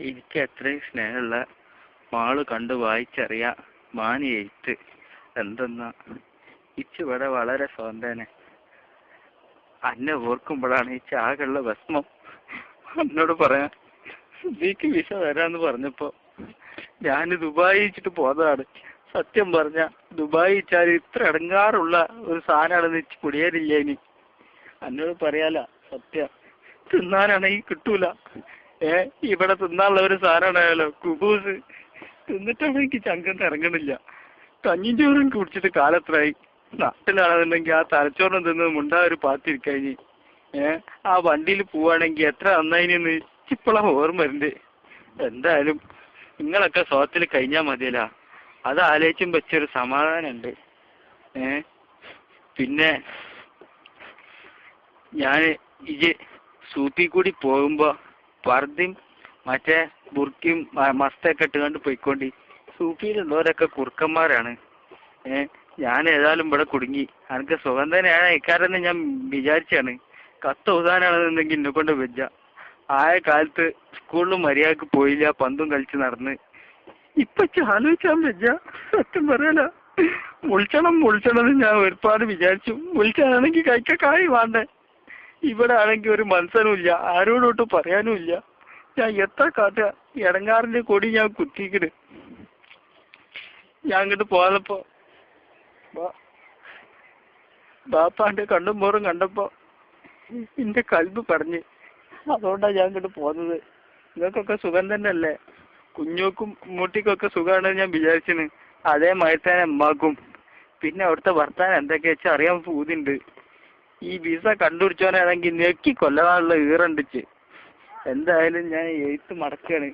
എനിക്ക് അത്രയും സ്നേഹമുള്ള മാള് കണ്ട് വായിച്ചറിയാ മാനി എഴുത്ത് എന്തെന്നാ ഇച്ചിവിടെ വളരെ സ്വന്തനെ അന്നെ ഓർക്കുമ്പോഴാണ് ഈ ആകെയുള്ള ഭസ്മം. എന്നോട് പറയാൻ നീക്ക് വിസ വരാന്ന് പറഞ്ഞപ്പോ ഞാൻ ദുബായി വെച്ചിട്ട് പോന്നതാണ്. സത്യം പറഞ്ഞ ദുബായി വെച്ചാൽ ഇത്ര ഇടങ്ങാറുള്ള ഒരു സാധനമാണെന്ന് വെച്ച് കുടിയേറില്ല. ഇനി എന്നോട് പറയാല സത്യം തിന്നാനാണെങ്കിൽ കിട്ടൂല. ഇവിടെ തിന്നാനുള്ള ഒരു സാധനമാണല്ലോ കുബൂസ്. തിന്നിട്ടാണ് എനിക്ക് ചങ്കന്ന് ഇറങ്ങണില്ല. കഞ്ഞിയും ചോറും കുടിച്ചിട്ട് കാലത്രായി. നാട്ടിലാണെന്നുണ്ടെങ്കിൽ ആ തലച്ചോറിന് തിന്ന് മുണ്ടാ ഒരു പാത്തിരിക്കഴിഞ്ഞ് ആ വണ്ടിയിൽ പോവാണെങ്കിൽ എത്ര നന്നായിന്ന് ഇപ്പോഴാ ഓർമ്മ വരുന്നുണ്ട്. എന്തായാലും നിങ്ങളൊക്കെ സ്വത്തിൽ കഴിഞ്ഞാൽ മതിയല്ല, അത് ആലോചിച്ചും വെച്ചൊരു സമാധാനമുണ്ട്. പിന്നെ ഞാൻ ഈ സൂപ്പി കൂടി പോകുമ്പോ പർദ്ദയും മറ്റേ ബുർക്കിയും മസ്തൊക്കെ ഇട്ടുകൊണ്ട് പോയിക്കോണ്ടി. സൂപ്പിയിലുള്ളവരൊക്കെ കുറുക്കന്മാരാണ്. ഞാൻ ഏതായാലും ഇവിടെ കുടുങ്ങി. എനിക്ക് സുഖം തന്നെയാണ് ഇക്കാരെന്ന് ഞാൻ വിചാരിച്ചാണ്. കത്ത് എഴുതാനാണെന്നുണ്ടെങ്കിൽ എന്നെ കൊണ്ട് വെച്ച ആയ കാലത്ത് സ്കൂളിലും മര്യാദക്ക് പോയില്ല, പന്തും കളിച്ച് നടന്ന്. ഇപ്പൊ ആലോചിക്കാൻ വെച്ച സത്യം പറയാല മുളിച്ചണമെന്ന് ഞാൻ ഒരുപാട് വിചാരിച്ചു. മുളിച്ചാണെങ്കിൽ കൈക്കായി വേണ്ടേ. ഇവിടെ ആണെങ്കിൽ ഒരു മനസ്സനും ഇല്ല, ആരോടൊട്ടും പറയാനും ഇല്ല. ഞാൻ എത്ര കാട്ടുക, ഇടങ്ങാറിന്റെ കൊടി ഞാൻ കുത്തിക്കണ്. ഞാൻ ഇങ്ങോട്ട് പോന്നപ്പോ ബാപ്പാന്റെ കണ്ണും മോറും കണ്ടപ്പോ എന്റെ കൽബ് പറഞ്ഞ്, അതുകൊണ്ടാ ഞാൻ ഇങ്ങോട്ട് പോന്നത്. നിങ്ങൾക്കൊക്കെ സുഖം തന്നെയല്ലേ? കുഞ്ഞോക്കും മൂട്ടിക്കൊക്കെ സുഖമാണെന്ന് ഞാൻ വിചാരിച്ചിന്. അതേ മയത്താൻ അമ്മാക്കും. പിന്നെ അവിടുത്തെ വർത്താനം എന്തൊക്കെയാ വെച്ചാൽ അറിയാൻ പൂതിണ്ട്. ഈ വിസ കണ്ടുപിടിച്ചവനാണെങ്കിൽ നെക്കി കൊല്ലാനുള്ള ഈറണ്ടിച്ച്. എന്തായാലും ഞാൻ എഴുത്ത് മടക്കാണ്.